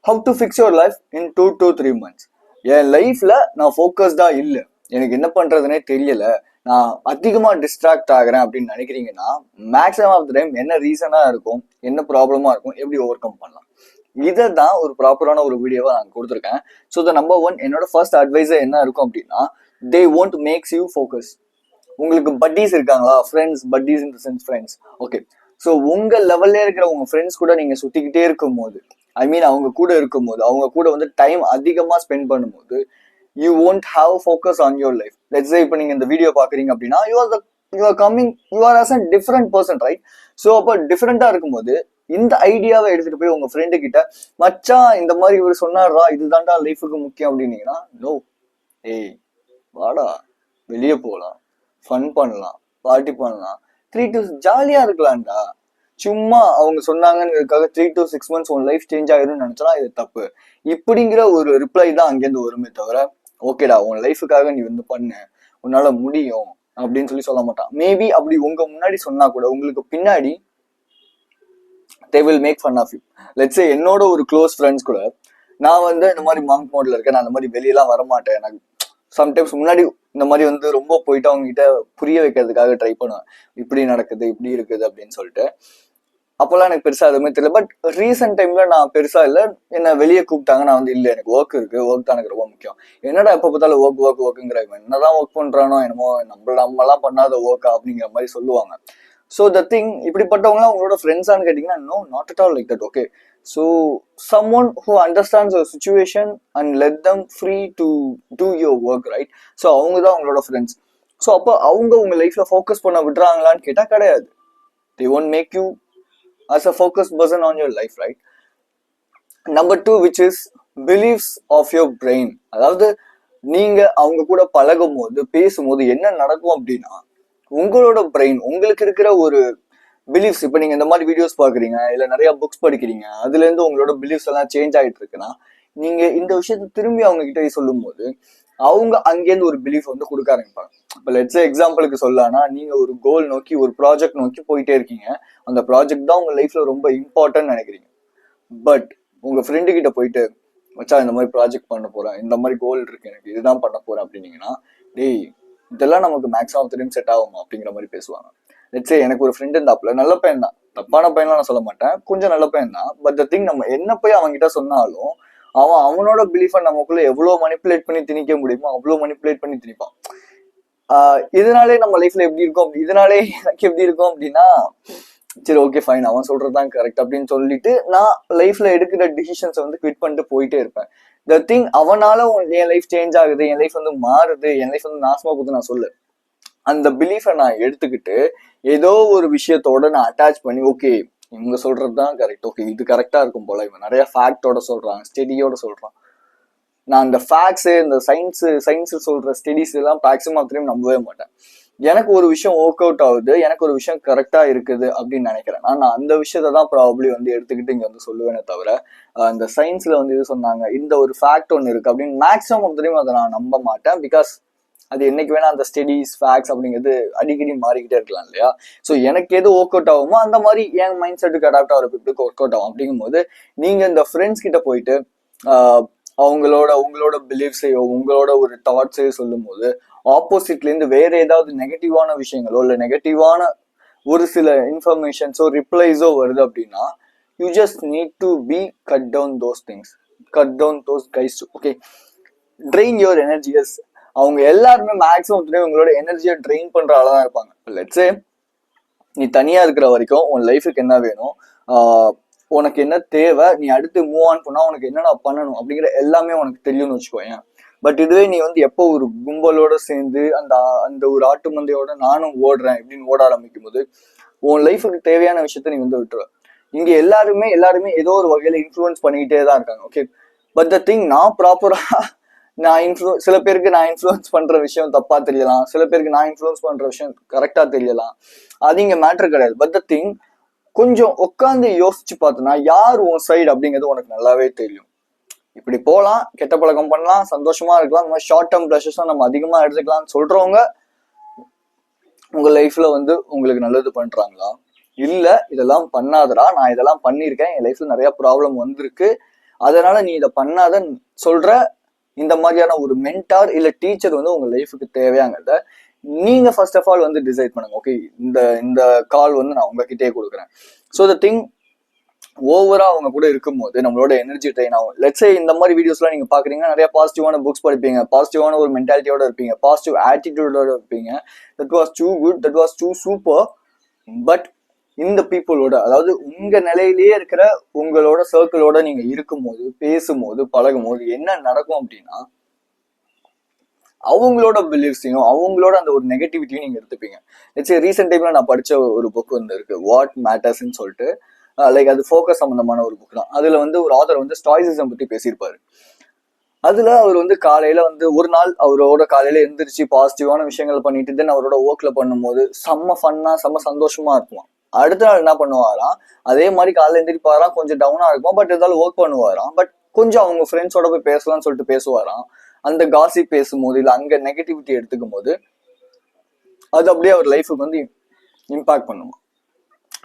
How to fix your life in 2 to 3 months. என் லைஃப்ல நான் ஃபோக்கஸ்டா இல்லை, எனக்கு என்ன பண்றதுனே தெரியல, நான் அதிகமா டிஸ்ட்ராக்ட் ஆகிறேன் அப்படின்னு நினைக்கிறீங்கன்னா மேக்ஸிமம் ஆஃப் த டைம் என்ன ரீசனா இருக்கும், என்ன ப்ராப்ளமா இருக்கும், எப்படி ஓவர் கம் பண்ணலாம், இதை தான் ஒரு ப்ராப்பரான ஒரு வீடியோவா நான் கொடுத்துருக்கேன். ஸோ த நம்பர் ஒன், என்னோட ஃபர்ஸ்ட் அட்வைஸ் என்ன இருக்கும் அப்படின்னா, தே won't மேக்ஸ் யூ ஃபோக்கஸ். உங்களுக்கு பட்டீஸ் இருக்காங்களா, friends, buddies in the sense friends. Okay, so உங்க லெவல்ல இருக்கிற உங்க ஃப்ரெண்ட்ஸ் கூட நீங்க சுத்திக்கிட்டே இருக்கும் போது, ஐ மீன் அவங்க கூட இருக்கும்போது, அவங்க கூட வந்து டைம் அதிகமா ஸ்பெண்ட் பண்ணும்போது, you won't have focus on your life. Let's say இப்போ நீங்க இந்த வீடியோ பாக்குறீங்க அப்படின்னா, you are coming, you are as a different person, right? So அப்போ டிஃப்ரெண்டா இருக்கும்போது இந்த ஐடியாவை எடுத்துட்டு போய் உங்க ஃப்ரெண்டு கிட்ட, மச்சான் இந்த மாதிரி இவர் சொன்னாரா, இதுதான்டா லைஃபுக்கு முக்கியம் அப்படின்னீங்கன்னா, நோ, ஏய் வாடா வெளியே போகலாம், ஃபன் பண்ணலாம், பார்ட்டி பண்ணலாம், 3 to ஜாலியா இருக்கலாம்டா. சும்மா அவங்க சொன்னாங்கன்றதுக்காக 3 to 6 months உன் லைஃப் சேஞ்ச் ஆயிரும்னு நினைச்சா இது தப்பு. இப்படிங்கிற ஒரு ரிப்ளை தான் அங்கேருந்து வருமே தவிர, ஓகேடா உன் லைஃபுக்காக நீ வந்து பண்ணு, உன்னால முடியும் அப்படின்னு சொல்ல மாட்டான். மேபி அப்படி உங்க முன்னாடி சொன்னா கூட உங்களுக்கு பின்னாடி they will make fun of you. Let's say என்னோட ஒரு க்ளோஸ் ஃப்ரெண்ட்ஸ் கூட, நான் வந்து இந்த மாதிரி மாங்க் மோட்ல இருக்கேன், நான் அந்த மாதிரி வெளியெல்லாம் வரமாட்டேன், எனக்கு சம்டைம்ஸ் முன்னாடி இந்த மாதிரி வந்து ரொம்ப போயிட்டு அவங்க கிட்ட புரிய வைக்கிறதுக்காக ட்ரை பண்ணுவேன், இப்படி நடக்குது இப்படி இருக்குது அப்படின்னு சொல்லிட்டு. அப்போல்லாம் எனக்கு பெருசா எதுவுமே தெரியல. பட் ரீசெண்ட் டைம்ல நான் பெருசா இல்லை, என்ன வெளியே கூப்பிட்டாங்க, நான் வந்து இல்லை எனக்கு ஒர்க் இருக்கு, ஒர்க் தான் எனக்கு ரொம்ப முக்கியம். என்னடா எப்போ பார்த்தாலும் ஒர்க்குங்கிற, என்னதான் ஒர்க் பண்றானோ என்னமோ, நம்மளாம் பண்ணாத ஒர்க்கா அப்படிங்கிற மாதிரி சொல்லுவாங்க. ஸோ த திங், இப்படிப்பட்டவங்களாம் உங்களோட ஃப்ரெண்ட்ஸான்னு கேட்டிங்கன்னா, no, not at all like that. Okay, so some one who understands your situation and let them free to do your work, right? So அவங்க தான் உங்களோட ஃப்ரெண்ட்ஸ். ஸோ அப்போ அவங்க உங்க லைஃப்ல ஃபோக்கஸ் பண்ண விடுறாங்களான்னு கேட்டால் கிடையாது. they won't make you as a focused person on your life, right? Number 2, which is beliefs of your brain. அதாவது நீங்க அவங்க கூட பழகும் போது, பேசும்போது என்ன நடக்கும் அப்படின்னா, உங்களோட பிரெயின், உங்களுக்கு இருக்கிற ஒரு பிலீஃப்ஸ், இப்போ நீங்க இந்த மாதிரி வீடியோஸ் பாக்குறீங்க, இல்ல நிறைய புக்ஸ் படிக்கிறீங்க, அதுல இருந்து உங்களோட பிலீஃப்ஸ் எல்லாம் சேஞ்ச் ஆயிட்டு இருக்குன்னா, நீங்க இந்த விஷயத்த திரும்பி அவங்க கிட்ட சொல்லும் போது அவங்க அங்கேருந்து ஒரு பிலீஃப் வந்து கொடுக்க ஆரம்பிப்பாங்க. இப்போ லெட்ஸ் எக்ஸாம்பிளுக்கு சொல்லலாம்னா, நீங்க ஒரு கோல் நோக்கி, ஒரு ப்ராஜெக்ட் நோக்கி போயிட்டே இருக்கீங்க, அந்த ப்ராஜெக்ட் தான் உங்க லைஃப்ல ரொம்ப இம்பார்ட்டன்ட் நினைக்கிறீங்க. பட் உங்க ஃப்ரெண்டு கிட்ட போயிட்டு, மச்சா இந்த மாதிரி ப்ராஜெக்ட் பண்ண போறேன், இந்த மாதிரி கோல் இருக்கு எனக்கு, இதுதான் பண்ண போறேன் அப்படின்னீங்கன்னா, டேய் இதெல்லாம் நமக்கு maximum of the time set ஆகுமா அப்படிங்கிற மாதிரி பேசுவாங்க. லெட்ஸ் சே எனக்கு ஒரு ஃப்ரெண்ட் இருந்தாப்புல, நல்ல பையன் தான், தப்பான பையன்லாம் நான் சொல்ல மாட்டேன், கொஞ்சம் நல்ல பையன் தான். பட் த திங், நம்ம என்ன போய் அவன்கிட்ட சொன்னாலும் அவனோட பிலீஃபை நமக்குள்ள எவ்வளவு மனிப்புலேட் பண்ணி திணிக்க முடியுமோ அவ்வளவு மனிப்புலேட் பண்ணி திணிப்பான். இதனாலே நம்ம லைஃப்ல எப்படி இருக்கும், இதனாலே எனக்கு எப்படி இருக்கும் அப்படின்னா, சரி ஓகே ஃபைன், அவன் சொல்றதுதான் கரெக்ட் அப்படின்னு சொல்லிட்டு நான் லைஃப்ல எடுக்கிற டிசிஷன்ஸை வந்து குவிட் பண்ணிட்டு போயிட்டே இருப்பேன். த திங், அவனால என் லைஃப் சேஞ்ச் ஆகுது, என் லைஃப் வந்து மாறுது, என் லைஃப் வந்து நாசமா போகுது நான் சொல்லு, அந்த பிலீஃபை நான் எடுத்துக்கிட்டு ஏதோ ஒரு விஷயத்தோட நான் அட்டாச் பண்ணி, ஓகே இவங்க சொல்றதுதான் கரெக்ட், ஓகே இது கரெக்டா இருக்கும் போல, இவன் நிறைய ஃபேக்டோட சொல்றான், ஸ்டடியோட சொல்றான், நான் அந்த ஃபேக்ட்ஸ், இந்த சயின்ஸ் சொல்ற ஸ்டடிஸ் எல்லாம் மேக்ஸிமம் திரும்பி நம்பவே மாட்டேன். எனக்கு ஒரு விஷயம் ஒர்க் அவுட் ஆகுது, எனக்கு ஒரு விஷயம் கரெக்டா இருக்குது அப்படின்னு நினைக்கிறேன், நான் அந்த விஷயத்த தான் ப்ராபப்ளி வந்து எடுத்துக்கிட்டு இங்க வந்து சொல்லுவேனே தவிர, இந்த சயின்ஸ்ல வந்து இது சொன்னாங்க, இந்த ஒரு ஃபேக்ட் ஒன்று இருக்கு அப்படின்னு மேக்ஸிமம் திரும்பி அதை நான் நம்ப மாட்டேன். பிகாஸ் அது என்னைக்கு வேணா அந்த ஸ்டடிஸ் ஃபேக்ட்ஸ் அப்படிங்கிறது அடிக்கடி மாறிக்கிட்டே இருக்கலாம் இல்லையா? ஸோ எனக்கு எது ஒர்க் அவுட் ஆகுமோ அந்த மாதிரி என் மைண்ட் செட்டுக்கு அடாப்ட் ஆகிற பீப்புளுக்கு ஒர்க் அவுட் ஆகும். அப்படிங்கும்போது நீங்க இந்த ஃப்ரெண்ட்ஸ் கிட்ட போயிட்டு உங்களோட பிலீஃப்ஸையோ உங்களோட ஒரு தாட்ஸையோ சொல்லும் போது, ஆப்போசிட்ல இருந்து வேற ஏதாவது நெகட்டிவான விஷயங்களோ இல்ல நெகட்டிவான ஒரு சில இன்ஃபர்மேஷன்ஸோ ரிப்ளைஸோ வருது அப்படின்னா, you just need to be cut down those things, cut down those guys. Okay, train your energies. அவங்க எல்லாருமே மேக்ஸிமம் உங்களோட எனர்ஜியை ட்ரெயின் பண்ற ஆளதான் இருப்பாங்க. லெட்ஸ் சே நீ தனியா இருக்கிற வரைக்கும் உன் லைஃபுக்கு என்ன வேணும், உனக்கு என்ன தேவை, நீ அடுத்து மூவ் ஆன் பண்ணா உனக்கு என்னென்ன பண்ணணும் அப்படிங்கிற எல்லாமே உனக்கு தெரியும்னு வச்சுக்கோங்க. பட் இதுவே நீ வந்து எப்போ ஒரு கும்பலோட சேர்ந்து அந்த ஒரு ஆட்டு மந்தையோட நானும் ஓடுறேன் இப்படின்னு ஓட ஆரம்பிக்கும் போது உன் லைஃபுக்கு தேவையான விஷயத்த நீ வந்து விட்டுருவ. இங்க எல்லாருமே ஏதோ ஒரு வகையில இன்ஃப்ளூயன்ஸ் பண்ணிக்கிட்டே தான் இருக்காங்க. ஓகே, பட் த திங், நான் ப்ராப்பரா சில பேருக்கு நான் இன்ஃப்ளூயன்ஸ் பண்ற விஷயம் தப்பா தெரியலாம், சில பேருக்கு நான் இன்ஃப்ளூயன்ஸ் பண்ற விஷயம் கரெக்டா தெரியலாம், அது இங்க மேட்டர் கிடையாது. பட் த திங், கொஞ்சம் உட்காந்து யோசிச்சு பார்த்தோன்னா யார் உன் சைடு அப்படிங்கிறது உனக்கு நல்லாவே தெரியும். இப்படி போகலாம், கெட்ட பழக்கம் பண்ணலாம், சந்தோஷமா இருக்கலாம், இந்த மாதிரி ஷார்ட் டேர்ம் ப்ளஷர்ஸ் நம்ம அதிகமா எடுத்துக்கலாம்னு சொல்றவங்க உங்க லைஃப்ல வந்து உங்களுக்கு நல்லது பண்றாங்களா? இல்ல இதெல்லாம் பண்ணாதடா, நான் இதெல்லாம் பண்ணியிருக்கேன், என் லைஃப்ல நிறைய ப்ராப்ளம் வந்திருக்கு, அதனால நீ இதை பண்ணாத சொல்ற இந்த மாதிரியான ஒரு மென்டார் இல்ல டீச்சர் வந்து உங்க லைஃபுக்கு தேவையாங்கிறத நீங்க ஃபர்ஸ்ட் ஆஃப் ஆல் வந்து டிசைட் பண்ணுங்க. ஓகே, இந்த இந்த கால் வந்து நான் உங்ககிட்டயே கொடுக்குறேன். ஸோ த திங் ஓவரா அவங்க கூட இருக்கும்போது நம்மளோட எனர்ஜி ட்ரெயின் ஆகும். லெட்ஸே இந்த மாதிரி வீடியோஸ்லாம் நீங்க பாக்குறீங்கன்னா நிறைய பாசிட்டிவான புக்ஸ் படிப்பீங்க, பாசிட்டிவான ஒரு மென்டாலிட்டியோட இருப்பீங்க, பாசிட்டிவ் ஆட்டிடியூடோட இருப்பீங்க. That was too good, that was too super. But இந்த பீப்புளோட, அதாவது உங்க நிலையிலேயே இருக்கிற உங்களோட சர்க்கிளோட நீங்க இருக்கும்போது, பேசும்போது, பழகும் போது என்ன நடக்கும் அப்படின்னா, அவங்களோட பிலீஃப்ஸையும் அவங்களோட அந்த ஒரு நெகட்டிவிட்டியும் நீங்க எடுத்துப்பீங்க. லெட்ஸே ரீசெண்ட் டைம்ல நான் படிச்ச ஒரு புக் வந்து இருக்கு, வாட் மேட்டர்ஸ்ன்னு சொல்லிட்டு. லைக் அது ஃபோக்கஸ் சம்பந்தமான ஒரு புக் தான். அதுல வந்து ஒரு ஆதர் வந்து ஸ்டாய்சிசம் பத்தி பேசியிருப்பாரு. அதுல அவர் வந்து காலையில வந்து ஒரு நாள் அவரோட காலையில எந்திரிச்சு பாசிட்டிவான விஷயங்கள் பண்ணிட்டு தென் அவரோட ஒர்க்ல பண்ணும்போது செம்ம ஃபன்னா செம்ம சந்தோஷமா இருக்கும். அடுத்த நாள் என்ன பண்ணுவாராம், அதே மாதிரி காலையில எந்திரிப்பாராம், கொஞ்சம் டவுனா இருக்கும், பட் இருந்தாலும் ஒர்க் பண்ணுவாராம். பட் கொஞ்சம் அவங்க ஃப்ரெண்ட்ஸோட போய் பேசலாம்னு சொல்லிட்டு பேசுவாராம். அந்த காசிப் பேசும்போது இல்ல அங்க நெகட்டிவிட்டி எடுத்துக்கும் போது அது அப்படியே அவர் லைஃபுக்கு வந்து இம்பாக்ட் பண்ணுமா.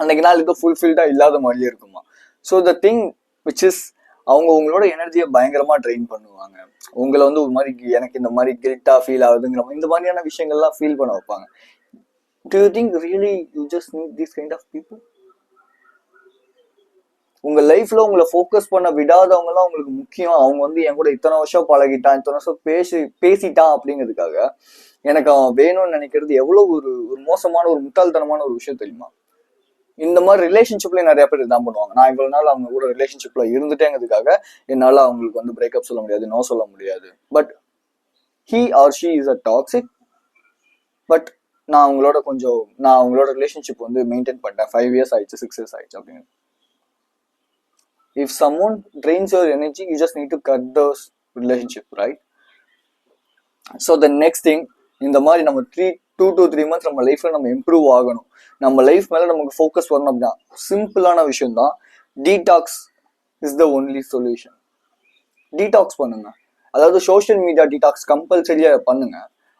அன்னைக்கு நாள் இது ஃபுல்ஃபில்டா இல்லாத மாதிரியே இருக்குமா. So the thing which is, அவங்க உங்களோட எனர்ஜியை பயங்கரமா ட்ரெயின் பண்ணுவாங்க. உங்களை வந்து ஒரு மாதிரி எனக்கு இந்த மாதிரி கில்ட்டா ஃபீல் ஆகுதுங்கிற இந்த மாதிரியான விஷயங்கள்லாம் ஃபீல் பண்ண வைப்பாங்க. Do you think really you just need these kind of people? உங்க லைஃப்ல உங்களை ஃபோக்கஸ் பண்ண விடாதவங்க எல்லாம் உங்களுக்கு முக்கியம். அவங்க வந்து என் கூட இத்தனை வருஷம் பழகிட்டான், இத்தனை வருஷம் பேசிட்டான் அப்படிங்கிறதுக்காக எனக்கு அவன் வேணும்னு நினைக்கிறது எவ்வளவு ஒரு ஒரு மோசமான ஒரு முட்டாள்தனமான ஒரு விஷயம் தெரியுமா. இந்த மாதிரி ரிலேஷன்ஷிப்லயும் நிறைய பேர் இதான் பண்ணுவாங்க. நான் இவ்வளவு நாள் அவங்க கூட ரிலேஷன்ஷிப்ல இருந்துட்டேங்கிறதுக்காக என்னால அவங்களுக்கு வந்து பிரேக்கப் சொல்ல முடியாது, நோ சொல்ல முடியாது. But he or she is a toxic. But நான் அவங்களோட ரிலேஷன்ஷிப் வந்து மெயின்டைன் பண்ணிட்டேன், 5 years ஆயிடுச்சு, 6 years ஆயிடுச்சு அப்படின்னு. If someone drains your energy, you just need to cut those relationship, right? So the next thing, இந்த மாதிரி நம்ம 2 to 3 months நம்ம லைஃப்ல நம்ம இம்ப்ரூவ் ஆகணும், நம்ம லைஃப் மேல நமக்கு ஃபோக்கஸ் பண்ணணும் அப்படின்னா சிம்பிளான விஷயம் தான், detox is the only solution. Detox பண்ணுங்க. அதாவது சோஷியல் மீடியா டீடாக்ஸ் கம்பல்சரியா பண்ணுங்க.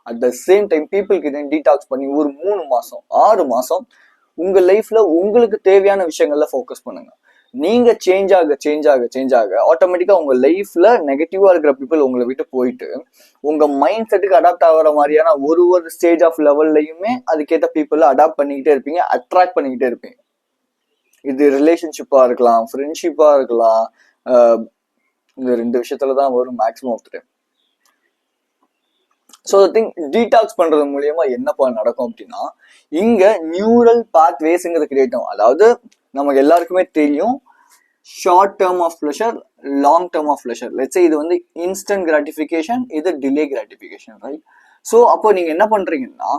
At the same time people கிட்ட டீடாக்ஸ் பண்ணி ஒரு 3 மாசம் 6 மாசம் உங்க லைஃப்ல உங்களுக்கு தேவையான விஷயங்கள்ல ஃபோக்கஸ் பண்ணுங்க. நீங்க சேஞ்ச் ஆக ஆட்டோமேட்டிக்கா உங்க லைஃப்ல நெகட்டிவா இருக்கிற பீப்புள் உங்களை விட்டு போயிட்டு உங்க மைண்ட் செட்டுக்கு அடாப்ட் ஆகிற மாதிரியான ஒரு ஸ்டேஜ் ஆஃப் லெவல்லையுமே அதுக்கேற்ற பீப்புளை அடாப்ட் பண்ணிக்கிட்டே இருப்பீங்க, அட்ராக்ட் பண்ணிக்கிட்டே இருப்பீங்க. இது ரிலேஷன்ஷிப்பா இருக்கலாம், ஃப்ரெண்ட்ஷிப்பா இருக்கலாம், இந்த 2 விஷயத்துலதான் வரும் maximum of the time. So thing detox பண்றது மூலியமா என்னப்பா நடக்கும் அப்படின்னா, இங்க நியூரல் பாத்வேஸ்ங்கிறது கிரியேட் ஆகும். அதாவது நமக்கு எல்லாருக்குமே தெரியும், short term of pleasure, long term of pleasure. Let's say இது வந்து இன்ஸ்டன்ட் கிராட்டிஃபிகேஷன், இது டிலே கிராட்டிஃபிகேஷன், ரைட்? ஸோ அப்போ நீங்க என்ன பண்றீங்கன்னா,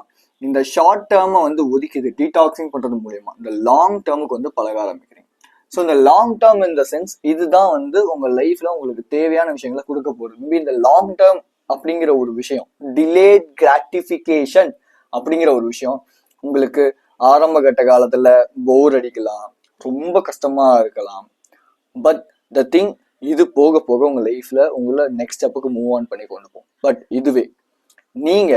இந்த ஷார்ட் டேர்மை வந்து ஒதுக்கிது டீடாக்ஸிங் பண்றது மூலியமா இந்த லாங் டேர்முக்கு வந்து பழக ஆரம்பிக்கிறீங்க. ஸோ இந்த long term in the sense இதுதான் வந்து உங்க லைஃப்ல உங்களுக்கு தேவையான விஷயங்களை கொடுக்க போகுது. மேபி இந்த லாங் டேர்ம் அப்படிங்கிற ஒரு விஷயம், டிலேட் கிராட்டிஃபிகேஷன் அப்படிங்கிற ஒரு விஷயம் உங்களுக்கு ஆரம்ப கட்ட காலத்துல போர் அடிக்கலாம், ரொம்ப கஷ்டமா இருக்கலாம். பட் த திங், இது போக போக உங்க லைஃப்ல உங்களை நெக்ஸ்ட் ஸ்டெப்புக்கு மூவ் ஆன் பண்ணி கொண்டு போகும். பட் இதுவே நீங்க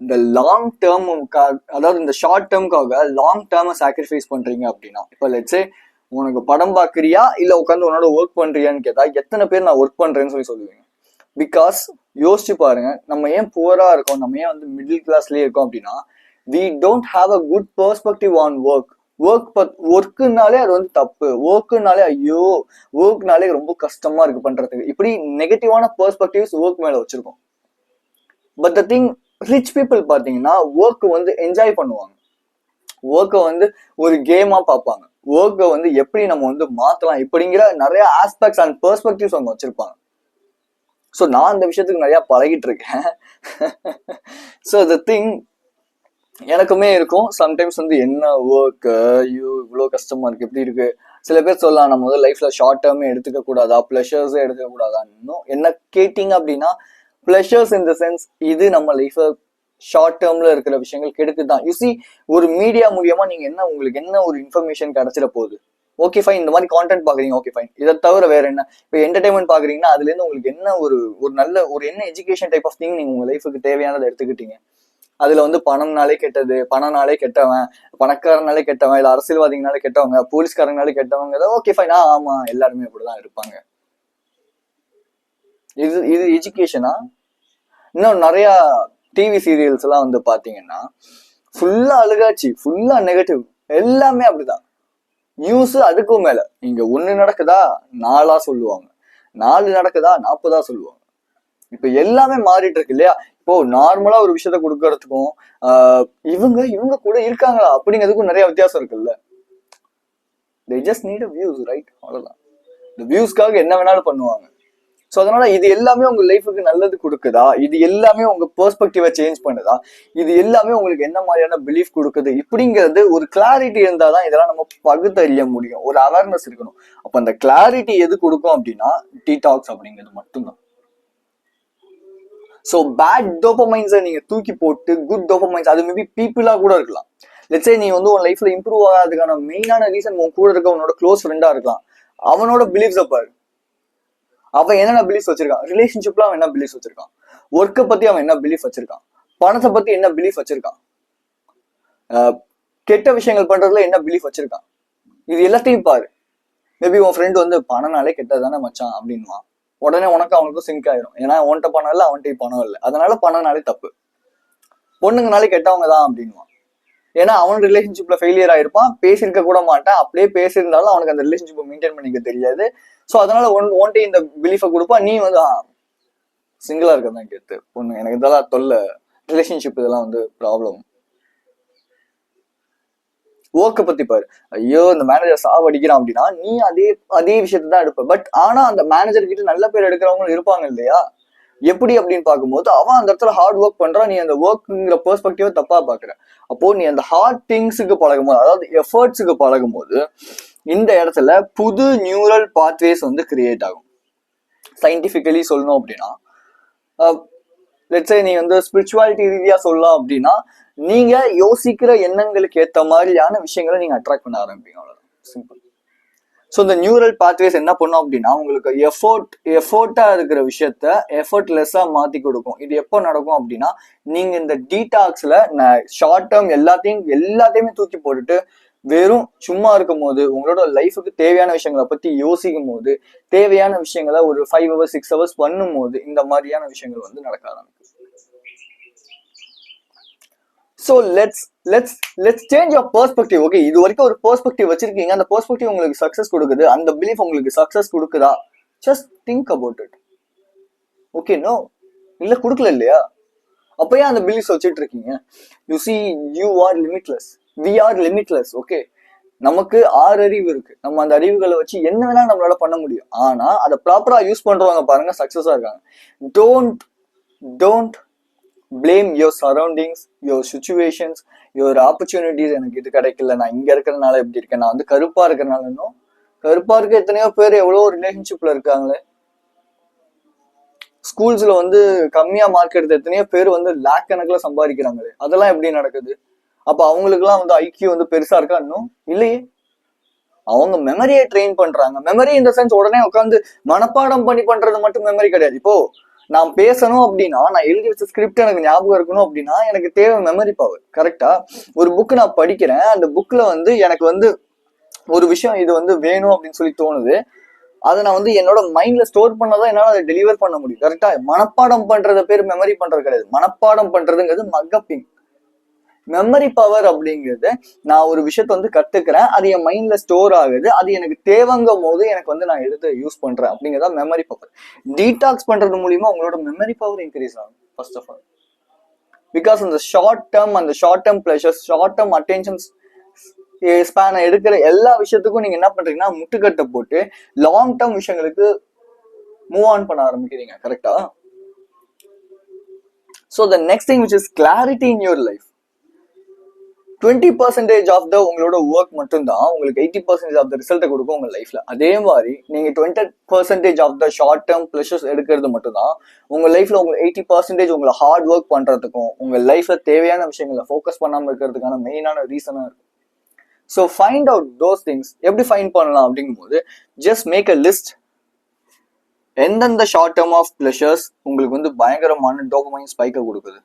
இந்த லாங் டேர்முக்காக, அதாவது இந்த ஷார்ட் டேர்முக்காக லாங் டேர்மை சாக்ரிஃபைஸ் பண்றீங்க அப்படின்னா, இப்போ லெட்ஸே உனக்கு படம் பார்க்குறியா இல்ல உட்காந்து உன்னோட ஒர்க் பண்றியான்னு கேட்டா எத்தனை பேர் நான் ஒர்க் பண்றேன்னு சொல்லுவீங்க. பிகாஸ் யோசிச்சு பாருங்க, நம்ம ஏன் புவரா இருக்கோம், நம்ம ஏன் வந்து மிடில் கிளாஸ்லயே இருக்கோம் அப்படின்னா, we don't have a good perspective on work. ஒர்க்குனாலே அது வந்து தப்பு, ஒர்க்குனாலே ஐயோ, ஒர்க்னாலே ரொம்ப கஷ்டமா இருக்கு பண்றதுக்கு, இப்படி நெகட்டிவான பெர்ஸ்பெக்டிவ்ஸ் ஒர்க் மேல வச்சிருக்கோம். But the thing, rich people பாத்தீங்கன்னா ஒர்க் வந்து என்ஜாய் பண்ணுவாங்க, ஒர்க்கை வந்து ஒரு கேமா பார்ப்பாங்க, ஒர்க்கை வந்து எப்படி நம்ம வந்து மாத்தலாம் இப்படிங்கிற நிறைய ஆஸ்பெக்ட்ஸ் அண்ட் பெர்ஸ்பெக்டிவ்ஸ் அவங்க வச்சிருப்பாங்க. ஸோ நான் அந்த விஷயத்துக்கு நிறைய பழகிட்டு இருக்கேன். ஸோ த திங், எனக்குமே இருக்கும் சம்டைம்ஸ் வந்து என்ன ஒர்க், ஐயோ இவ்வளோ கஷ்டமா இருக்கு, எப்படி இருக்கு. சில பேர் சொல்லலாம் நம்ம வந்து லைஃப்ல ஷார்ட் டேர்மே எடுத்துக்க கூடாதா, பிளஷர்ஸே எடுத்துக்க கூடாதான்னு. என்ன கேட்டீங்க அப்படின்னா, பிளஷர்ஸ் இன் த சென்ஸ் இது நம்ம லைஃப்ல ஷார்ட் டேர்ம்ல இருக்கிற விஷயங்கள் கெடுக்குதான். யூசி ஒரு மீடியா மூலியமா நீங்க என்ன, உங்களுக்கு என்ன ஒரு இன்ஃபர்மேஷன் கிடைச்சிட போகுது. ஓகே ஃபைன், இந்த மாதிரி கான்டென்ட் பாக்குறீங்க, ஓகே ஃபைன். இதை தவிர வேற என்ன, இப்போ என்டர்டைன்மெண்ட் பாக்குறீங்கன்னா அதுல இருந்து உங்களுக்கு என்ன ஒரு நல்ல ஒரு என்ன எஜுகேஷன் டைப் ஆஃப் திங் நீங்க உங்க லைஃபுக்கு தேவையானதை எடுத்துக்கிட்டீங்க. அதுல வந்து பணம்னாலே கெட்டது, பணம்னாலே கெட்டவன், பணக்காரனாலே கெட்டவன், இல்ல அரசியல்வாதிகளாலே கெட்டவங்க, போலீஸ்காரங்களாலே கெட்டவங்க, ஓகே ஃபைன், ஆமா எல்லாருமே அப்படிதான் இருப்பாங்க. இது இது எஜுகேஷனா? இன்னும் நிறைய டிவி சீரியல்ஸ் எல்லாம் வந்து பாத்தீங்கன்னா ஃபுல்லா அழுகாச்சு, ஃபுல்லா நெகட்டிவ், எல்லாமே அப்படிதான். நியூஸ் அதுக்கும் மேல இங்க 1 நடக்குதா 4 சொல்லுவாங்க, 4 நடக்குதா 40 சொல்லுவாங்க. இப்ப எல்லாமே மாறிட்டு இருக்கு இல்லையா? இப்போ நார்மலா ஒரு விஷயத்த கொடுக்கறதுக்கும் இவங்க இவங்க கூட இருக்காங்களா அப்படிங்கிறதுக்கும் நிறைய வித்தியாசம் இருக்குல்ல. they just need a views, right? அவ்வளவுதான். இந்த வியூஸ்க்காக என்ன வேணாலும் பண்ணுவாங்க. ஸோ அதனால இது எல்லாமே உங்க லைஃபுக்கு நல்லது கொடுக்குதா? இது எல்லாமே உங்க பெர்ஸ்பெக்டிவை சேஞ்ச் பண்ணுதா? இது எல்லாமே உங்களுக்கு என்ன மாதிரியான பிலீஃப் கொடுக்குது? இப்படிங்கிறது ஒரு கிளாரிட்டி இருந்தாதான் இதெல்லாம் நம்ம பகுத்தறிய முடியும். ஒரு அவேர்னஸ் இருக்கணும். அப்ப அந்த கிளாரிட்டி எது கொடுக்கும் அப்படின்னா டீடாக்ஸ் அப்படிங்கிறது மட்டும்தான். ஸோ பேட் டோபமைன்ஸை நீங்க தூக்கி போட்டு குட் டோபமைன்ஸ், அது மேபி பீப்புளா கூட இருக்கலாம். லெட்ஸ் சே நீ வந்து உன் லைஃப்ல இம்ப்ரூவ் ஆகாததுக்கான மெயினான ரீசன் உன் கூட இருக்க உன்னோட க்ளோஸ் ஃப்ரெண்டா இருக்கலாம். அவனோட பிலீஃப்ஸை பாரு. அவன் என்னென்ன பிலீஃப் வச்சிருக்கான், ரிலேஷன்ஷிப்ல அவன் என்ன பிலீஃப் வச்சிருக்கான், ஒர்க்கை பத்தி அவன் என்ன பிலீஃப் வச்சிருக்கான், பணத்தை பத்தி என்ன பிலீஃப் வச்சிருக்கான், கெட்ட விஷயங்கள் பண்றதுல என்ன பிலீஃப் வச்சிருக்கான், இது எல்லாத்தையும் பாரு. மேபி உன் ஃப்ரெண்ட் வந்து பணம்னாலே கெட்டதானே மச்சான் அப்படின்வான். உடனே உனக்கு அவனுக்கும் சிங்க் ஆயிரும். ஏன்னா உன்கிட்ட பணம் இல்லை, அவன்கிட்ட பணம் இல்லை, அதனால பணம்னாலே தப்பு. பொண்ணுங்கனாலே கெட்டவங்க தான் அப்படின்வான். ஏன்னா அவன் ரிலேஷன்ஷிப்ல ஃபெயிலியர் ஆயிருப்பான், பேசியிருக்க கூட மாட்டான். அப்படியே பேசியிருந்தாலும் அவனுக்கு அந்த ரிலேஷன்ஷிப்பை மெயின்டைன் பண்ணிக்க தெரியாது. ஸோ அதனால ஒன்டே இந்த பிலீஃபை கொடுப்பா. நீ வந்து சிங்கிளா இருக்கதான் கெத்து, பொண்ணு எனக்கு இதெல்லாம் தொல்லை, ரிலேஷன்ஷிப் இதெல்லாம் வந்து ப்ராப்ளம். ஒர்க்கை பத்தி பாரு, ஐயோ இந்த மேனேஜர் சாவடிக்கிறான் அப்படின்னா நீ அதே விஷயத்தை தான் எடுப்ப. பட் ஆனா அந்த மேனேஜர் கிட்ட நல்ல பேர் எடுக்கிறவங்களும் இருப்பாங்க இல்லையா? எப்படி அப்படின்னு பார்க்கும்போது அவன் அந்த இடத்துல ஹார்ட் ஒர்க் பண்றான், நீ அந்த ஒர்க்குங்கிற பெர்ஸ்பெக்டிவ தப்பா பாக்குற. அப்போ நீ அந்த ஹார்ட் திங்ஸுக்கு பழகும் போது, அதாவது எஃபர்ட்ஸுக்கு பழகும் போது இந்த இடத்துல புது நியூரல் பாத்வேஸ் வந்து கிரியேட் ஆகும். சயின்டிபிக்கலி சொல்லணும் அப்படின்னா, லெட்ஸ் சே நீ வந்து ஸ்பிரிச்சுவாலிட்டி ரீதியா சொல்லலாம் அப்படின்னா, நீங்க யோசிக்கிற எண்ணங்களுக்கு ஏற்ற மாதிரியான விஷயங்களை நீங்க அட்ராக்ட் பண்ண ஆரம்பிப்பீங்க. அவ்வளவுதான், சிம்பிள். ஸோ இந்த நியூரல் பாத்வேஸ் என்ன பண்ணும் அப்படின்னா உங்களுக்கு எஃபோர்ட்டா இருக்கிற விஷயத்த எஃபர்ட்லெஸ்ஸா மாத்தி கொடுக்கும். இது எப்போ நடக்கும் அப்படின்னா, நீங்க இந்த டீடாக்ஸ்ல ஷார்ட் டேர்ம் எல்லாத்தையுமே தூக்கி போட்டுட்டு வெறும் சும்மா இருக்கும் போது, உங்களோட லைஃபுக்கு தேவையான விஷயங்களை பத்தி யோசிக்கும் போது, தேவையான விஷயங்களை ஒரு 5 hours 6 hours பண்ணும் போது இந்த மாதிரியான விஷயங்கள் வந்து நடக்க ஆரம்பிக்கும். So let's change your perspective. Okay, இது வரைக்கும் ஒரு பெர்ஸ்பெக்டிவ் வச்சிருக்கீங்க, அந்த பெர்ஸ்பெக்டிவ் உங்களுக்கு சக்சஸ் கொடுக்குது, அந்த பிலீஃப் உங்களுக்கு சக்சஸ் கொடுக்குதா? Just think about it. Okay, no, இல்ல கொடுக்கல இல்லையா? அப்பயே அந்த பிலீஃப் வச்சுட்டு இருக்கீங்க. You see, you are limitless, we are limitless. Okay, நமக்கு 6 அறிவு இருக்கு. நம்ம அந்த அறிவுகளை வச்சு என்ன வேணாலும் நம்மளால பண்ண முடியும். ஆனா அதை ப்ராப்பரா யூஸ் பண்றவங்க பாருங்க சக்சஸா இருக்காங்க. Don't blame your surroundings, your situations, your opportunities. எனக்கு இது கிடைக்கல, நான் இங்க இருக்கிறதுனால எப்படி இருக்கேன், நான் வந்து கருப்பா இருக்கிறதுனால. இன்னும் கருப்பா இருக்க எத்தனையோ பேர் எவ்வளோ ரிலேஷன்ஷிப்ல இருக்காங்களே. ஸ்கூல்ஸ்ல வந்து கம்மியா மார்க் எடுத்த எத்தனையோ பேர் வந்து லேக் கணக்குல சம்பாதிக்கிறாங்களே. அதெல்லாம் எப்படி நடக்குது? அப்ப அவங்களுக்கு எல்லாம் வந்து ஐக்கியம் வந்து பெருசா இருக்கா? இன்னும் இல்லையே. அவங்க மெமரியை ட்ரெயின் பண்றாங்க. மெமரி இந்த சென்ஸ் உடனே உட்காந்து மனப்பாடம் பண்ணி பண்றது மட்டும் மெமரி கிடையாது. இப்போ நான் பேசணும் அப்படின்னா, நான் எழுதி வச்ச ஸ்கிரிப்ட் எனக்கு ஞாபகம் இருக்கணும் அப்படின்னா எனக்கு தேவை மெமரி பவர். கரெக்டா? ஒரு புக்கு நான் படிக்கிறேன், அந்த புக்ல வந்து எனக்கு வந்து ஒரு விஷயம் இது வந்து வேணும் அப்படின்னு சொல்லி தோணுது. அதை நான் வந்து என்னோட மைண்ட்ல ஸ்டோர் பண்ணாதான் என்னால அதை டெலிவர் பண்ண முடியும். கரெக்டா? மனப்பாடம் பண்றத பேர் மெமரி பண்றது கிடையாது. மனப்பாடம் பண்றதுங்கிறது மக்கப்பிங். மெமரி பவர் அப்படிங்கிறது நான் ஒரு விஷயத்த வந்து கத்துக்கிறேன், அது என் மைண்ட்ல ஸ்டோர் ஆகுது, அது எனக்கு தேவைங்கும் போது எனக்கு வந்து நான் எடுத்து யூஸ் பண்றேன் அப்படிங்கிறதா மெமரி பவர். டீடாக்ஸ் பண்றது மூலியமா உங்களோட மெமரி பவர் இன்க்ரீஸ் ஆகும். ஃபர்ஸ்ட் ஆஃப் ஆல், பிகாஸ் அந்த short term pleasures, short term attentions ஸ்பேனை எடுக்கிற எல்லா விஷயத்துக்கும் நீங்க என்ன பண்றீங்கன்னா முட்டுக்கட்டை போட்டு லாங் டேர்ம் விஷயங்களுக்கு மூவ் ஆன் பண்ண ஆரம்பிக்கிறீங்க. கரெக்டா? So the next thing which is clarity in your life. 20% of the உங்களோட ஒர்க் மட்டும்தான் உங்களுக்கு 80% ஆஃப் த ரிசல்ட்டை கொடுக்கும் உங்க லைஃப்ல. அதே மாதிரி நீங்க 20% of the short term pleasures எடுக்கிறது மட்டும்தான் உங்க லைஃப்ல உங்க 80% உங்களை ஹார்ட் ஒர்க் பண்றதுக்கும் உங்க லைஃப்ல தேவையான விஷயங்களை ஃபோக்கஸ் பண்ணாம இருக்கிறதுக்கான மெயினான ரீசனா இருக்கும். So find out those things. எப்படி ஃபைண்ட் பண்ணலாம் அப்படிங்கும் போது, ஜஸ்ட் மேக் அ லிஸ்ட். எந்தெந்த ஷார்ட் டேர்ம் ஆஃப் பிளஷர்ஸ் உங்களுக்கு வந்து பயங்கரமான டோபமைன் ஸ்பைக்கை கொடுக்குது.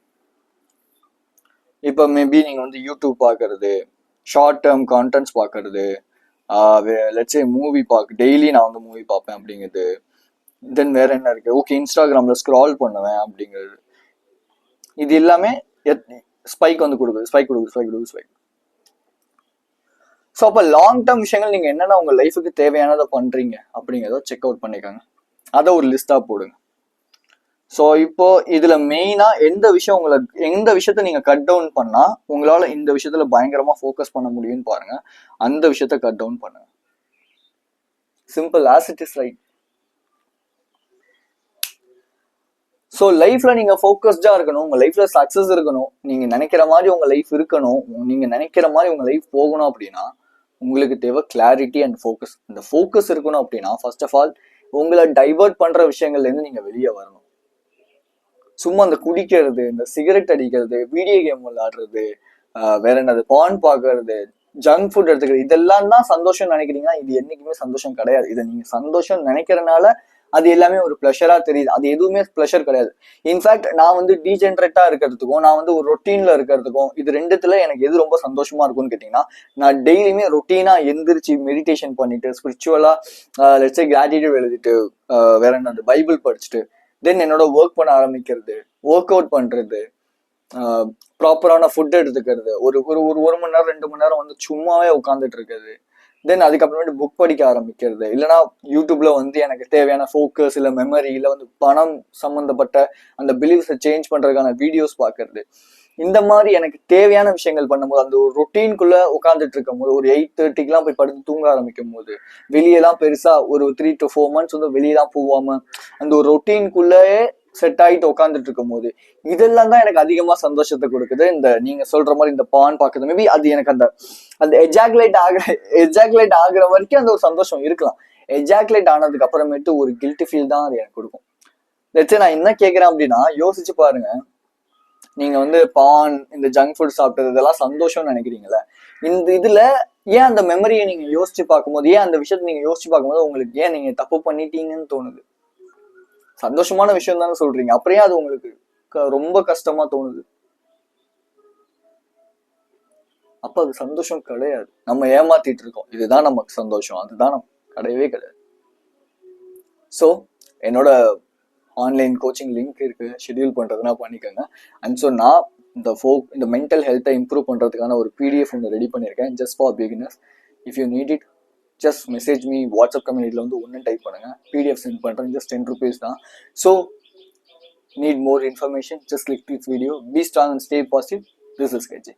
இப்போ மேபி நீங்கள் வந்து யூடியூப் பார்க்கறது, ஷார்ட் டேர்ம் கான்டென்ட்ஸ் பார்க்கறது, லெட்ஸ் சே மூவி டெய்லி நான் வந்து மூவி பார்ப்பேன் அப்படிங்கிறது, தென் வேற என்ன இருக்கு, ஓகே இன்ஸ்டாகிராம்ல ஸ்க்ரால் பண்ணுவேன் அப்படிங்கிறது. இது எல்லாமே ஸ்பைக் வந்து கொடுக்குது, ஸ்பைக். ஸோ அப்போ லாங் டேர்ம் விஷயங்கள் நீங்கள் என்னென்ன உங்கள் லைஃபுக்கு தேவையானதை பண்ணுறீங்க அப்படிங்கிறத செக் அவுட் பண்ணிக்கோங்க. அதை ஒரு லிஸ்ட்டாக போடுங்க. ஸோ இப்போ இதில் மெயினாக எந்த விஷயத்த நீங்கள் கட் டவுன் பண்ணால் உங்களால் இந்த விஷயத்தில் பயங்கரமாக ஃபோக்கஸ் பண்ண முடியும்னு பாருங்க. அந்த விஷயத்த கட் டவுன் பண்ணுங்க. Simple as it is, right? So லைஃப்ல நீங்க ஃபோக்கஸ்டா இருக்கணும், உங்க லைஃப்ல சக்சஸ் இருக்கணும், நீங்க நினைக்கிற மாதிரி உங்க லைஃப் இருக்கணும், நீங்க நினைக்கிற மாதிரி உங்க லைஃப் போகணும் அப்படின்னா உங்களுக்கு தேவை கிளாரிட்டி அண்ட் ஃபோக்கஸ். இந்த ஃபோக்கஸ் இருக்கணும் அப்படின்னா ஃபர்ஸ்ட் ஆஃப் ஆல் உங்களை டைவர்ட் பண்ற விஷயங்கள்ல இருந்து நீங்க வெளியே வரணும். சும்மா இந்த குடிக்கிறது, இந்த சிகரெட் அடிக்கிறது, வீடியோ கேம் விளையாடுறது, வேற என்னது பான் பாக்குறது, ஜங்க் ஃபுட் எடுத்துக்கிறது, இதெல்லாம் தான் சந்தோஷம் நினைக்கிறீங்கன்னா இது என்னைக்குமே சந்தோஷம் கிடையாது. இதை நீங்க சந்தோஷம் நினைக்கிறதுனால அது எல்லாமே ஒரு ப்ளஷரா தெரியுது. அது எதுவுமே ப்ளஷர் கிடையாது. இன்ஃபேக்ட் நான் வந்து டீஜென்ரேட்டா இருக்கிறதுக்கும் நான் வந்து ஒரு ரொட்டீன்ல இருக்கிறதுக்கும் இது ரெண்டுத்துல எனக்கு எது ரொம்ப சந்தோஷமா இருக்கும்னு கேட்டீங்கன்னா, நான் டெய்லியுமே ரொட்டீனா எந்திரிச்சு மெடிடேஷன் பண்ணிட்டு ஸ்பிரிச்சுவலா லெட்ஸ் கிராட்டிடியூட் எழுதிட்டு வேற என்ன பைபிள் படிச்சுட்டு தென் என்னோட ஒர்க் பண்ண ஆரம்பிக்கிறது, ஒர்க் அவுட் பண்றது, ப்ராப்பரான ஃபுட் எடுத்துக்கிறது, ஒரு ஒரு மணி நேரம் 2 மணி நேரம் வந்து சும்மாவே உட்காந்துட்டு இருக்கிறது, தென் அதுக்கப்புறமேட்டு புக் படிக்க ஆரம்பிக்கிறது, இல்லைனா யூடியூப்ல வந்து எனக்கு தேவையான ஃபோக்கஸ் இல்லை மெமரி இல்லை வந்து பணம் சம்மந்தப்பட்ட அந்த பிலீவ்ஸை சேஞ்ச் பண்றதுக்கான வீடியோஸ் பார்க்கறது, இந்த மாதிரி எனக்கு தேவையான விஷயங்கள் பண்ணும்போது அந்த ஒரு ரொட்டீனுக்குள்ள உட்காந்துட்டு இருக்கும் போது ஒரு 8:30 போய் படுத்து தூங்க ஆரம்பிக்கும் போது வெளியெல்லாம் பெருசா ஒரு 3 to 4 months வந்து வெளியெல்லாம் போகாம அந்த ஒரு ரொட்டீனுக்குள்ளேயே செட் ஆகிட்டு உட்காந்துட்டு இருக்கும் போது இதெல்லாம் தான் எனக்கு அதிகமா சந்தோஷத்தை கொடுக்குது. இந்த நீங்க சொல்ற மாதிரி இந்த பான் பாக்குறது மேபி அது எனக்கு அந்த அந்த எஜாகுலேட் ஆகுற வரைக்கும் அந்த ஒரு சந்தோஷம் இருக்கலாம். எஜாகுலேட் ஆனதுக்கு அப்புறமேட்டு ஒரு கில்ட்டி ஃபீல் தான் அது எனக்கு கொடுக்கும். நான் என்ன கேட்கிறேன் அப்படின்னா யோசிச்சு பாருங்க, நீங்க வந்து பான் இந்த ஜங்க் ஃபுட் சாப்பிட்டது இதெல்லாம் சந்தோஷம்னு நினைக்கிறீங்களே, இந்த இதுல ஏன் அந்த மெமரியை நீங்க யோசிச்சு பார்க்கும்போது, ஏன் அந்த விஷயத்த நீங்க யோசிச்சு பார்க்கும்போது உங்களுக்கு ஏன் நீங்க தப்பு பண்ணிட்டீங்கன்னு தோணுது? சந்தோஷமான விஷயம் தானே சொல்றீங்க, அப்படியே அது உங்களுக்கு ரொம்ப கஷ்டமா தோணுது. அப்ப அது சந்தோஷம் கிடையாது. நம்ம ஏமாத்திட்டு இருக்கோம், இதுதான் நமக்கு சந்தோஷம், அதுதான் நம்ம கிடையவே கிடையாது. ஸோ என்னோட ஆன்லைன் கோச்சிங் லிங்க் இருக்கு, ஷெட்யூல் பண்றதுனா பண்ணிக்கோங்க. அண்ட் ஸோ நான் இந்த மென்டல் ஹெல்த்தை இம்ப்ரூவ் பண்றதுக்கான ஒரு பிடிஎஃப் ஒன்று ரெடி பண்ணியிருக்கேன், just for beginners. If you need it just message me, WhatsApp கம்யூனிட்டியில் வந்து ஒன்று டைப் பண்ணுங்க, பிடிஎஃப் சென்ட் பண்ணுறேன், ஜஸ்ட் 10 rupees தான். So need more information, just click this video. Be strong and stay positive. This is KJ.